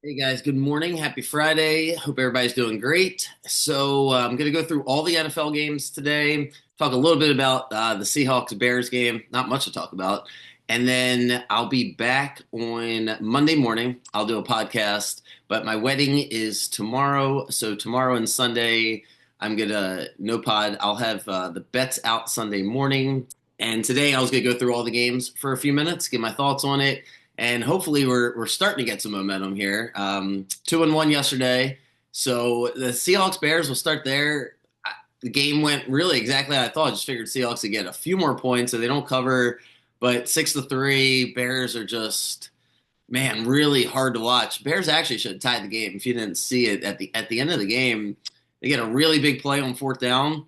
Hey guys, good morning. Happy Friday. Hope everybody's doing great. I'm going to go through all the NFL games today, talk a little bit about the Seahawks Bears game, not much to talk about. And then I'll be back on Monday morning. I'll do a podcast, but my wedding is tomorrow. So, tomorrow and Sunday, I'm going to no pod. I'll have the bets out Sunday morning. And today I was going to go through all the games for a few minutes, give my thoughts on it, and hopefully we're starting to get some momentum here. 2-1 yesterday, so the Seahawks Bears will start there. The game went really exactly how I thought. I just figured Seahawks would get a few more points, so they don't cover. But 6-3, Bears are just man really hard to watch. Bears actually should have tied the game if you didn't see it at the end of the game. They get a really big play on fourth down,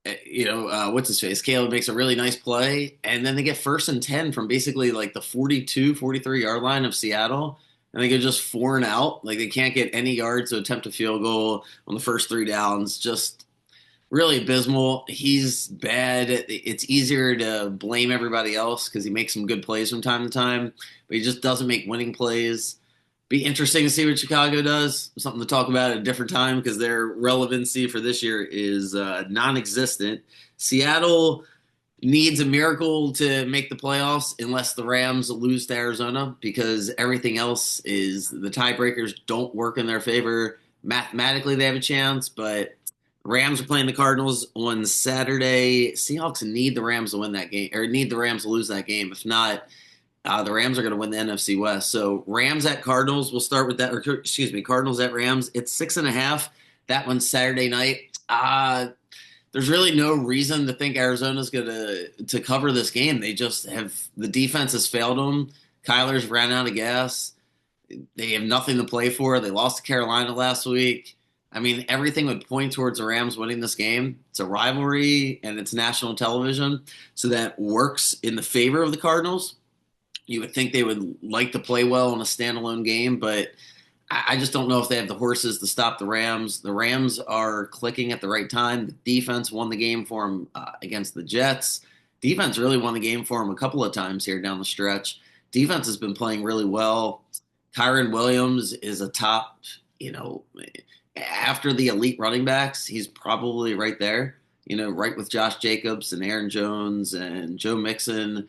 what's his face? Caleb makes a really nice play, and then they get first and 10 from basically like the 42, 43 yard line of Seattle, and they go just 4 and out. Like they can't get any yards to attempt a field goal on the first three downs. Just really abysmal. He's bad. It's easier to blame everybody else because he makes some good plays from time to time, but he just doesn't make winning plays. Be interesting to see what Chicago does. Something to talk about at a different time because their relevancy for this year is non-existent. Seattle needs a miracle to make the playoffs unless the Rams lose to Arizona because everything else is the tiebreakers don't work in their favor. Mathematically, they have a chance, but Rams are playing the Cardinals on Saturday. Seahawks need the Rams to win that game or need the Rams to lose that game. If not, the Rams are going to win the NFC West. So Rams at Cardinals. We'll start with that. Or excuse me, Cardinals at Rams. It's 6.5. That one's Saturday night. There's really no reason to think Arizona's going to cover this game. They just have the defense has failed them. Kyler's ran out of gas. They have nothing to play for. They lost to Carolina last week. I mean, everything would point towards the Rams winning this game. It's a rivalry and it's national television, so that works in the favor of the Cardinals. You would think they would like to play well in a standalone game, but I just don't know if they have the horses to stop the Rams. The Rams are clicking at the right time. The defense won the game for them against the Jets. Defense really won the game for them a couple of times here down the stretch. Defense has been playing really well. Kyron Williams is a top, after the elite running backs, he's probably right there, right with Josh Jacobs and Aaron Jones and Joe Mixon.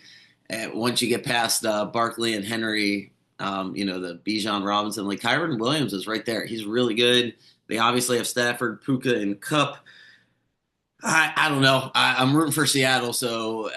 Once you get past Barkley and Henry, the Bijan Robinson, like Kyron Williams is right there. He's really good. They obviously have Stafford, Puka, and Cup. I don't know. I'm rooting for Seattle, so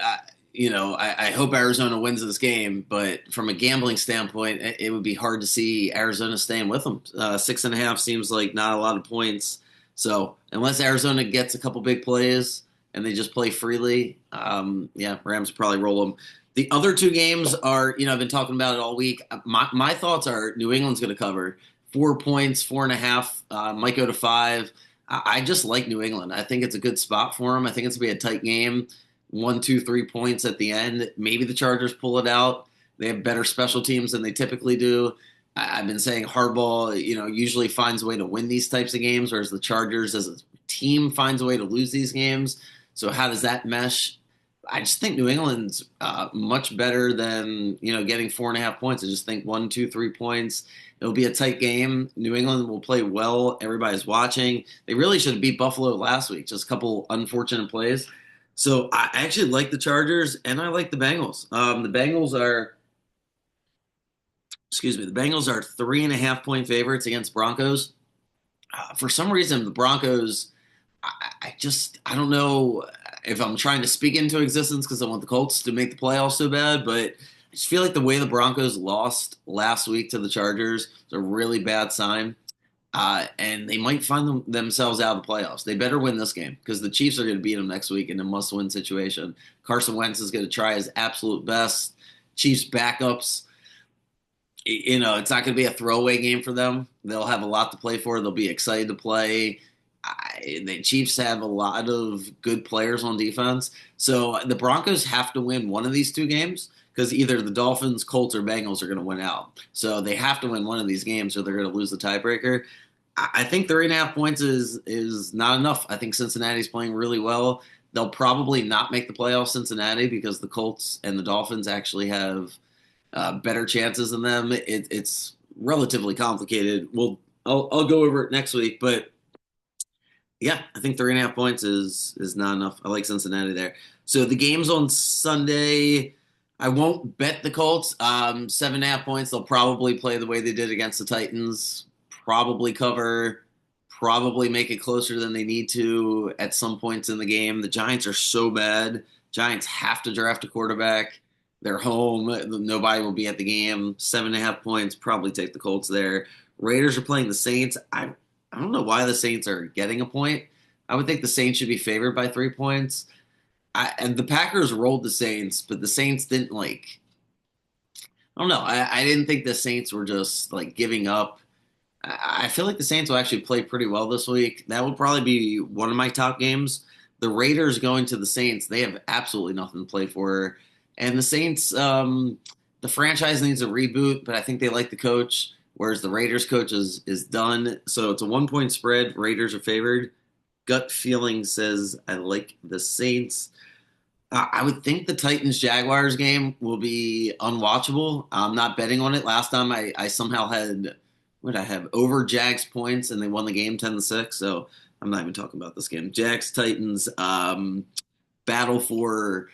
I hope Arizona wins this game. But from a gambling standpoint, it would be hard to see Arizona staying with them. 6.5 seems like not a lot of points. So unless Arizona gets a couple big plays and they just play freely, Rams probably roll them. The other two games are, I've been talking about it all week. My thoughts are New England's going to cover 4 points, 4.5, might go to 5. I just like New England. I think it's a good spot for them. I think it's going to be a tight game. 1, 2, 3 points at the end. Maybe the Chargers pull it out. They have better special teams than they typically do. I've been saying Hardball, usually finds a way to win these types of games, whereas the Chargers as a team finds a way to lose these games. So how does that mesh? I just think New England's much better than getting 4.5 points. I just think 1, 2, 3 points. It'll be a tight game. New England will play well. Everybody's watching. They really should have beat Buffalo last week. Just a couple unfortunate plays. So I actually like the Chargers and I like the Bengals. The Bengals are 3.5 point favorites against Broncos. For some reason, the Broncos, I don't know if I'm trying to speak into existence because I want the Colts to make the playoffs so bad, but I just feel like the way the Broncos lost last week to the Chargers is a really bad sign. And they might find themselves out of the playoffs. They better win this game because the Chiefs are going to beat them next week in a must-win situation. Carson Wentz is going to try his absolute best. Chiefs backups, it's not going to be a throwaway game for them. They'll have a lot to play for. They'll be excited to play. The Chiefs have a lot of good players on defense. So the Broncos have to win one of these two games because either the Dolphins, Colts, or Bengals are going to win out. So they have to win one of these games or they're going to lose the tiebreaker. I think 3.5 points is not enough. I think Cincinnati's playing really well. They'll probably not make the playoffs, Cincinnati, because the Colts and the Dolphins actually have better chances than them. It's relatively complicated. I'll go over it next week, but yeah, I think 3.5 points is not enough. I like Cincinnati there. So the games on Sunday, I won't bet the Colts. 7.5 points. They'll probably play the way they did against the Titans. Probably cover. Probably make it closer than they need to at some points in the game. The Giants are so bad. Giants have to draft a quarterback. They're home. Nobody will be at the game. 7.5 points. Probably take the Colts there. Raiders are playing the Saints. I don't know why the Saints are getting a point. I would think the Saints should be favored by 3 points. And the Packers rolled the Saints, but the Saints didn't like. I don't know. I didn't think the Saints were just like giving up. I feel like the Saints will actually play pretty well this week. That will probably be one of my top games. The Raiders going to the Saints, they have absolutely nothing to play for. And the Saints, the franchise needs a reboot, but I think they like the coach, whereas the Raiders coach is done. So it's a 1 point spread. Raiders are favored. Gut feeling says I like the Saints. I would think the Titans Jaguars game will be unwatchable. I'm not betting on it. Last time I somehow had what I have over Jags points and they won the game 10-6. So I'm not even talking about this game. Jags Titans battle for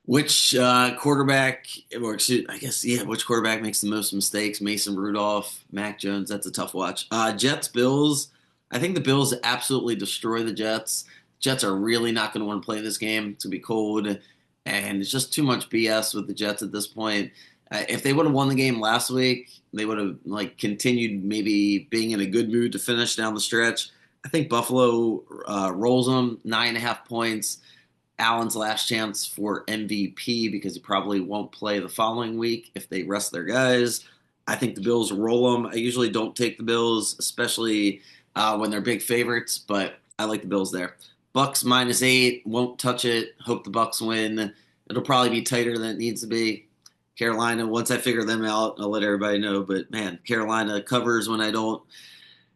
which quarterback, or excuse, I guess, yeah, which quarterback makes the most mistakes? Mason Rudolph, Mac Jones. That's a tough watch. Jets Bills. I think the Bills absolutely destroy the Jets. Jets are really not going to want to play this game. It's going to be cold, and it's just too much BS with the Jets at this point. If they would have won the game last week, they would have like continued maybe being in a good mood to finish down the stretch. I think Buffalo rolls them 9.5 points. Allen's last chance for MVP because he probably won't play the following week if they rest their guys. I think the Bills roll them. I usually don't take the Bills, especially when they're big favorites, but I like the Bills there. Bucks -8, won't touch it. Hope the Bucks win. It'll probably be tighter than it needs to be. Carolina, once I figure them out, I'll let everybody know. But man, Carolina covers when I don't.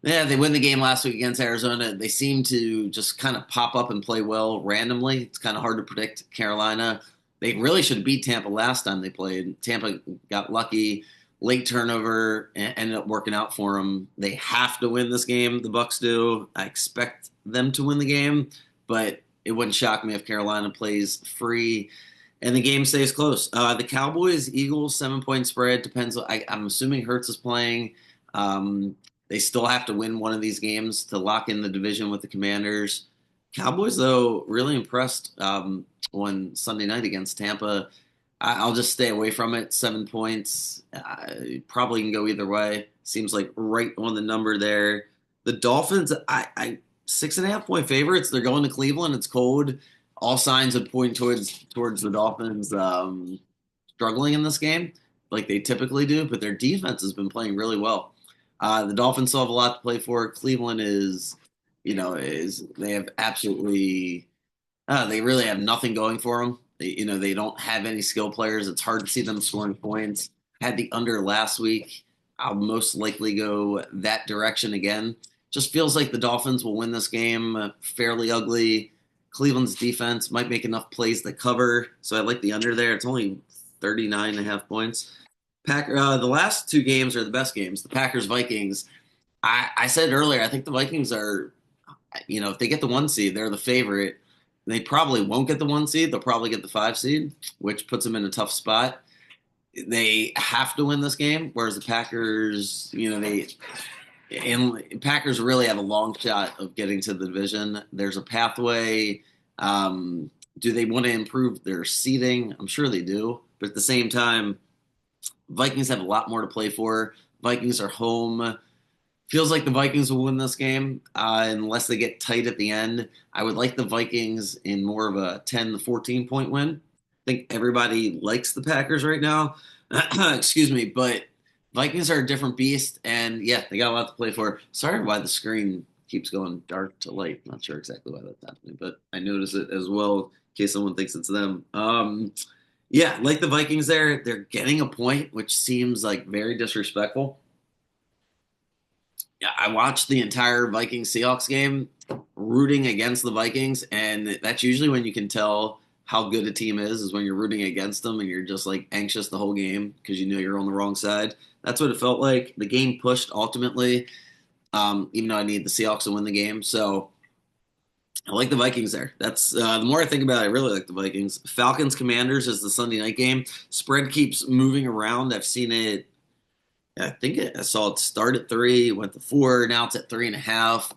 Yeah, they win the game last week against Arizona. They seem to just kind of pop up and play well randomly. It's kind of hard to predict Carolina. They really should beat Tampa last time they played. Tampa got lucky, late turnover, and ended up working out for them. They have to win this game. The Bucks do. I expect them to win the game, but it wouldn't shock me if Carolina plays free and the game stays close. The Cowboys Eagles 7 point spread depends. I'm assuming Hurts is playing. They still have to win one of these games to lock in the division with the Commanders. Cowboys, though, really impressed on Sunday night against Tampa. I'll just stay away from it. 7 points. Probably can go either way. Seems like right on the number there. The Dolphins, 6.5 point favorites. They're going to Cleveland. It's cold. All signs would point towards the Dolphins struggling in this game, like they typically do. But their defense has been playing really well. The Dolphins still have a lot to play for. Cleveland is they have absolutely, they really have nothing going for them. They don't have any skill players. It's hard to see them scoring points. Had the under last week. I'll most likely go that direction again. Just feels like the Dolphins will win this game fairly ugly. Cleveland's defense might make enough plays to cover, so I like the under there. It's only 39.5 points. The last two games are the best games. The Packers-Vikings. I said earlier, I think the Vikings are, if they get the 1 seed, they're the favorite. They probably won't get the 1 seed. They'll probably get the 5 seed, which puts them in a tough spot. They have to win this game, whereas the Packers, Packers really have a long shot of getting to the division. There's a pathway. Do they want to improve their seeding? I'm sure they do, but at the same time, Vikings have a lot more to play for. Vikings are home. Feels like the Vikings will win this game unless they get tight at the end. I would like the Vikings in more of a 10 to 14 point win. I think everybody likes the Packers right now. Excuse me, but Vikings are a different beast, and yeah, they got a lot to play for. Sorry why the screen keeps going dark to light. Not sure exactly why that's happening, but I notice it as well in case someone thinks it's them. Yeah, like the Vikings there, they're getting a point, which seems like very disrespectful. Yeah, I watched the entire Vikings Seahawks game rooting against the Vikings, and that's usually when you can tell how good a team is when you're rooting against them and you're just like anxious the whole game because you know you're on the wrong side. That's what it felt like. The game pushed ultimately, even though I need the Seahawks to win the game. So I like the Vikings there. That's the more I think about it, I really like the Vikings. Falcons Commanders is the Sunday night game. Spread keeps moving around. I've seen it. I saw it start at 3, went to 4. Now it's at 3.5.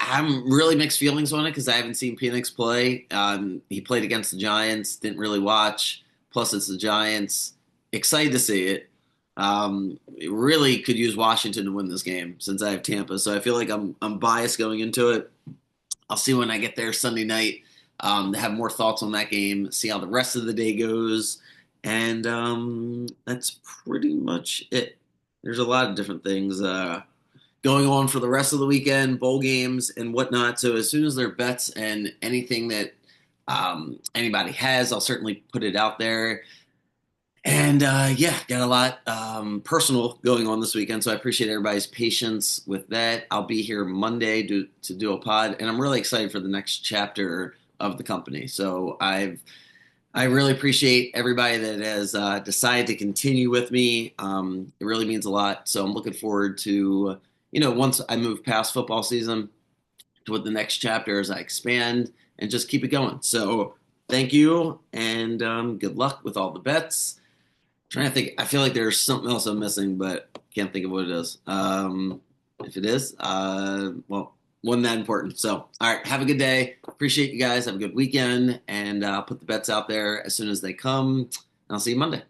I'm really mixed feelings on it because I haven't seen Penix play. He played against the Giants. Didn't really watch. Plus, it's the Giants. Excited to see it. Really could use Washington to win this game since I have Tampa. So I feel like I'm biased going into it. I'll see when I get there Sunday night to have more thoughts on that game, see how the rest of the day goes. And that's pretty much it. There's a lot of different things going on for the rest of the weekend, bowl games and whatnot. So as soon as there are bets and anything that anybody has, I'll certainly put it out there. And yeah, got a lot personal going on this weekend, so I appreciate everybody's patience with that. I'll be here Monday to do a pod, and I'm really excited for the next chapter of the company. So I really appreciate everybody that has decided to continue with me. It really means a lot. So I'm looking forward to once I move past football season to what the next chapter as I expand and just keep it going. So thank you, and good luck with all the bets. Trying to think. I feel like there's something else I'm missing, but can't think of what it is. If it is, well, wasn't that important. So, all right, have a good day. Appreciate you guys. Have a good weekend, and I'll put the bets out there as soon as they come. And I'll see you Monday.